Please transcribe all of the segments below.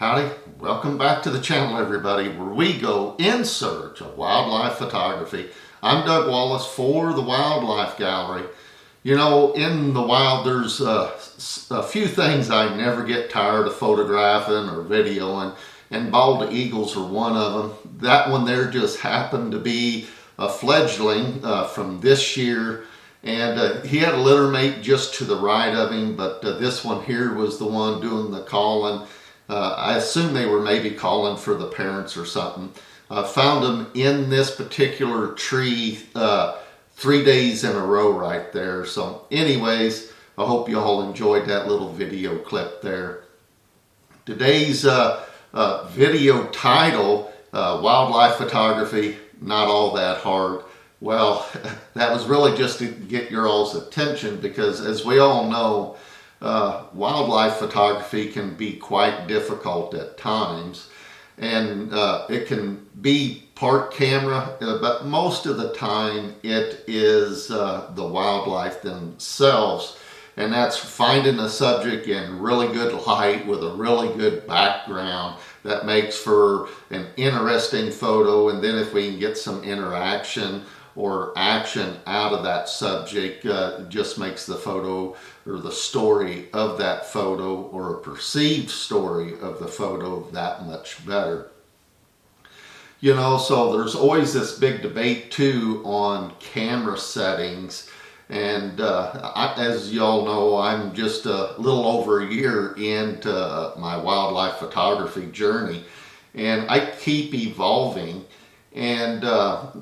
Howdy, welcome back to the channel, everybody, where we go in search of wildlife photography. I'm Doug Wallace for the Wildlife Gallery. You know, in the wild, there's a few things I never get tired of photographing or videoing, and bald eagles are one of them. That one there just happened to be a fledgling from this year, and he had a litter mate just to the right of him, but this one here was the one doing the calling. I assume they were maybe calling for the parents or something. Found them in this particular tree 3 days in a row right there. So anyways, I hope you all enjoyed that little video clip there. Today's video title, Wildlife Photography, Not All That Hard. Well, that was really just to get your all's attention because, as we all know, wildlife photography can be quite difficult at times, and it can be part camera, but most of the time it is the wildlife themselves, and that's finding a subject in really good light with a really good background that makes for an interesting photo, and then if we can get some interaction or action out of that subject, just makes the photo or the story of that photo or a perceived story of the photo that much better. You know, so there's always this big debate too on camera settings, and as y'all know, I'm just a little over a year into my wildlife photography journey, and I keep evolving. And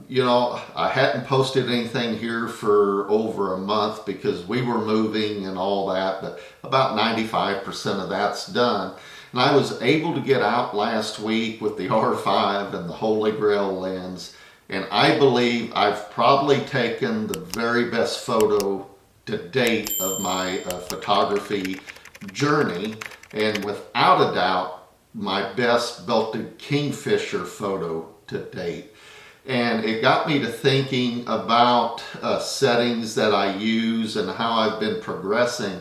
you know, I hadn't posted anything here for over a month because we were moving and all that, but about 95% of that's done. And I was able to get out last week with the R5 and the Holy Grail lens, and I believe I've probably taken the very best photo to date of my photography journey, and without a doubt my best belted kingfisher photo to date. And it got me to thinking about settings that I use and how I've been progressing.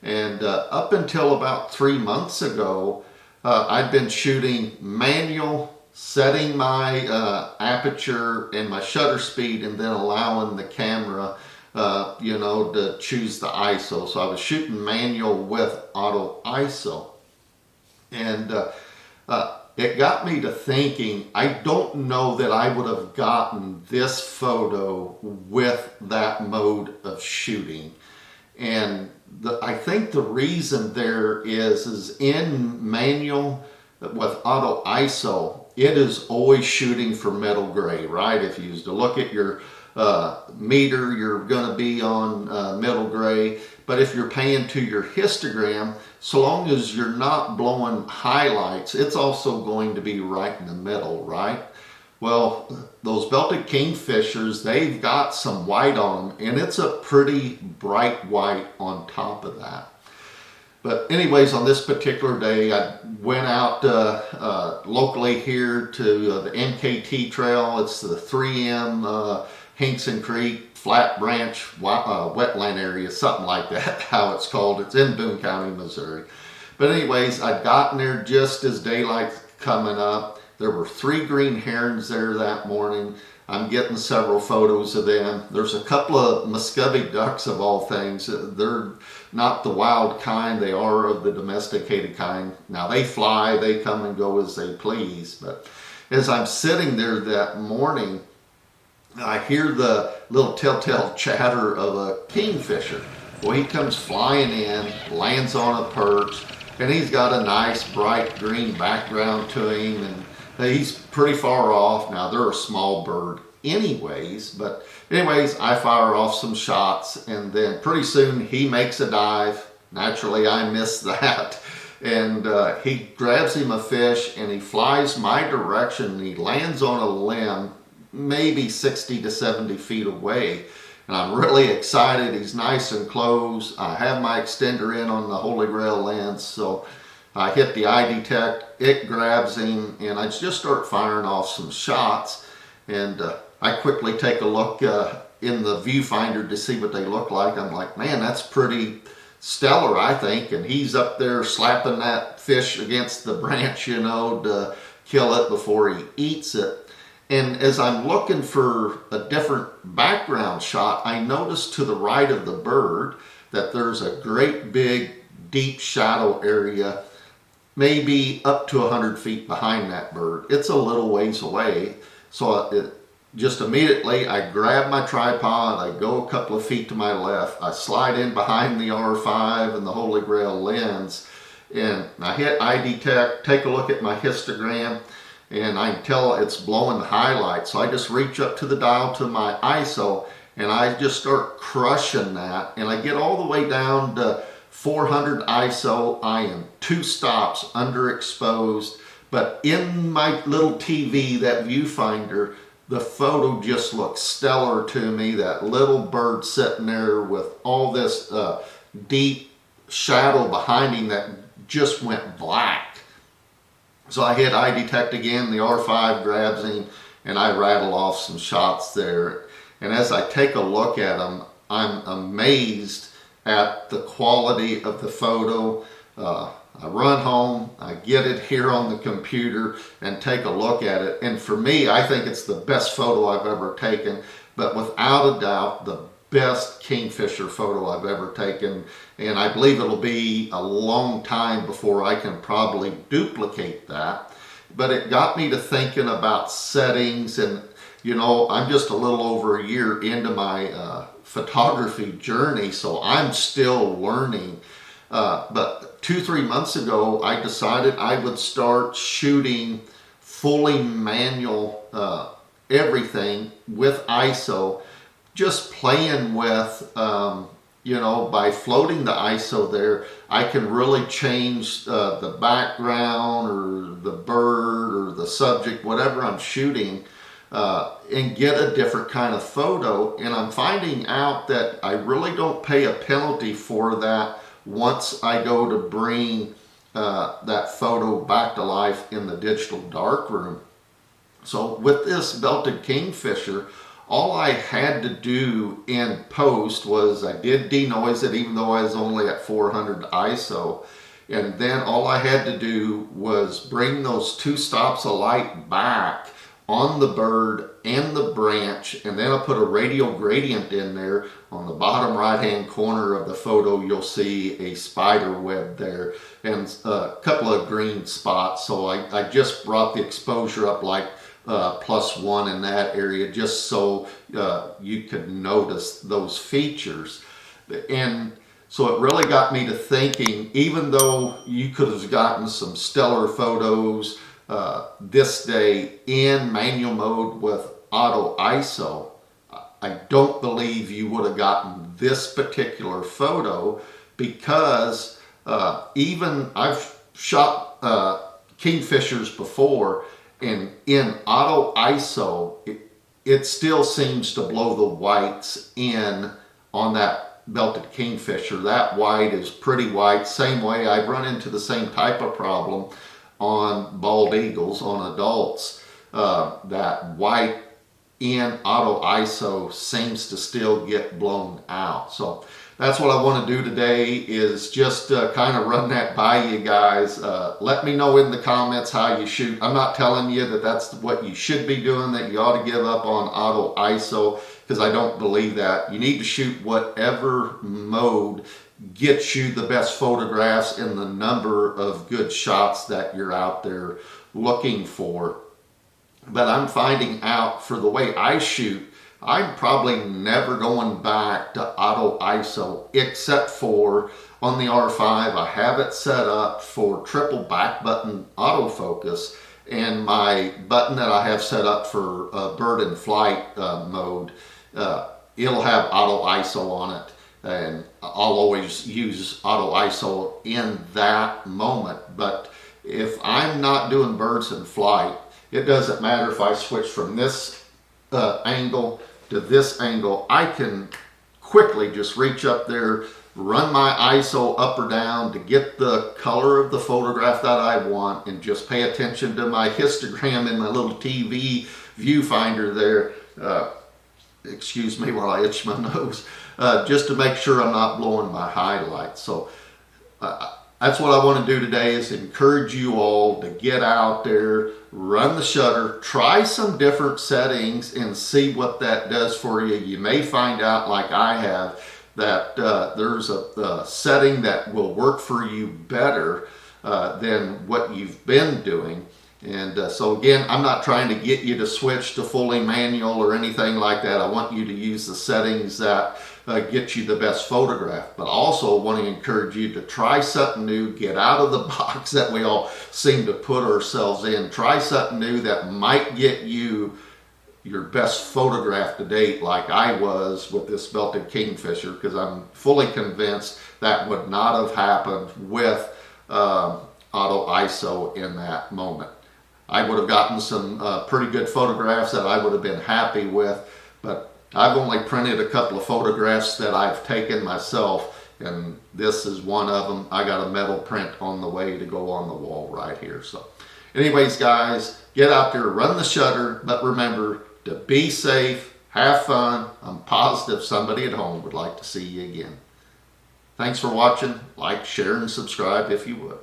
And up until about 3 months ago, I'd been shooting manual, setting my aperture and my shutter speed, and then allowing the camera you know, to choose the ISO. So I was shooting manual with auto ISO. And it got me to thinking, I don't know that I would have gotten this photo with that mode of shooting. And I think the reason there is in manual with auto ISO, it is always shooting for middle gray, right? If you used to look at your meter, you're going to be on middle gray. But if you're paying to your histogram, so long as you're not blowing highlights, it's also going to be right in the middle, right? Well, those belted kingfishers, they've got some white on them, and it's a pretty bright white on top of that. But anyways, on this particular day, I went out locally here to the NKT Trail. It's the 3M Hinkson Creek Flat Branch wetland area, something like that, how it's called. It's in Boone County, Missouri. But anyways, I'd gotten there just as daylight's coming up. There were 3 green herons there that morning. I'm getting several photos of them. There's a couple of Muscovy ducks, of all things. They're not the wild kind. They are of the domesticated kind. Now they fly, they come and go as they please. But as I'm sitting there that morning, I hear the little telltale chatter of a kingfisher. Well, he comes flying in, lands on a perch, and he's got a nice bright green background to him, and he's pretty far off. Now, they're a small bird anyways, but anyways, I fire off some shots, and then pretty soon he makes a dive. Naturally, I miss that. And he grabs him a fish, and he flies my direction, and he lands on a limb maybe 60 to 70 feet away. And I'm really excited. He's nice and close. I have my extender in on the Holy Grail lens, so I hit the eye detect, it grabs him, and I just start firing off some shots. And I quickly take a look in the viewfinder to see what they look like. I'm like, man, that's pretty stellar, I think. And he's up there slapping that fish against the branch, to kill it before he eats it. And as I'm looking for a different background shot, I notice to the right of the bird that there's a great big deep shadow area, maybe up to 100 feet behind that bird. It's a little ways away. So just immediately I grab my tripod, I go a couple of feet to my left, I slide in behind the R5 and the Holy Grail lens, and I hit iDetect, take a look at my histogram, and I can tell it's blowing the highlights. So I just reach up to the dial to my ISO and I just start crushing that, and I get all the way down to 400 ISO. I am 2 stops underexposed, but in my little TV, that viewfinder, the photo just looks stellar to me. That little bird sitting there with all this deep shadow behind him that just went black. So I hit iDetect again, the R5 grabs him, and I rattle off some shots there. And as I take a look at them, I'm amazed at the quality of the photo. I run home, I get it here on the computer and take a look at it. And for me, I think it's the best photo I've ever taken, but without a doubt, the best kingfisher photo I've ever taken. And I believe it'll be a long time before I can probably duplicate that. But it got me to thinking about settings, and I'm just a little over a year into my photography journey, so I'm still learning. But 2-3 months ago, I decided I would start shooting fully manual everything with ISO, just playing with, by floating the ISO there, I can really change the background or the bird or the subject, whatever I'm shooting, and get a different kind of photo. And I'm finding out that I really don't pay a penalty for that once I go to bring that photo back to life in the digital darkroom. So with this belted kingfisher, all I had to do in post was I did denoise it, even though I was only at 400 ISO. And then all I had to do was bring those 2 stops of light back on the bird and the branch, and then I put a radial gradient in there. On the bottom right hand corner of the photo, you'll see a spider web there and a couple of green spots. So I just brought the exposure up like +1 in that area, just so you could notice those features. And so it really got me to thinking, even though you could have gotten some stellar photos this day in manual mode with auto ISO, I don't believe you would have gotten this particular photo, because even I've shot kingfishers before, and in auto ISO, it still seems to blow the whites in on that belted kingfisher. That white is pretty white. Same way I run into the same type of problem on bald eagles, on adults. That white in auto ISO seems to still get blown out. So that's what I want to do today, is just kind of run that by you guys. Let me know in the comments how you shoot. I'm not telling you that that's what you should be doing, that you ought to give up on auto ISO, because I don't believe that. You need to shoot whatever mode gets you the best photographs and the number of good shots that you're out there looking for. But I'm finding out, for the way I shoot, I'm probably never going back to auto ISO, except for on the R5. I have it set up for triple back button autofocus, and my button that I have set up for bird in flight mode, it'll have auto ISO on it, and I'll always use auto ISO in that moment. But if I'm not doing birds in flight, it doesn't matter if I switch from this angle to this angle. I can quickly just reach up there, run my ISO up or down to get the color of the photograph that I want, and just pay attention to my histogram in my little TV viewfinder there. Excuse me while I itch my nose. just to make sure I'm not blowing my highlights. So that's what I want to do today, is encourage you all to get out there, run the shutter, try some different settings and see what that does for you. You may find out, like I have, that there's a setting that will work for you better than what you've been doing. And so again, I'm not trying to get you to switch to fully manual or anything like that. I want you to use the settings that get you the best photograph. But also want to encourage you to try something new, get out of the box that we all seem to put ourselves in. Try something new that might get you your best photograph to date, like I was with this belted kingfisher, because I'm fully convinced that would not have happened with auto ISO in that moment. I would have gotten some pretty good photographs that I would have been happy with, but I've only printed a couple of photographs that I've taken myself, and this is one of them. I got a metal print on the way to go on the wall right here. So anyways, guys, get out there, run the shutter, but remember to be safe, have fun. I'm positive somebody at home would like to see you again. Thanks for watching. Like, share, and subscribe if you would.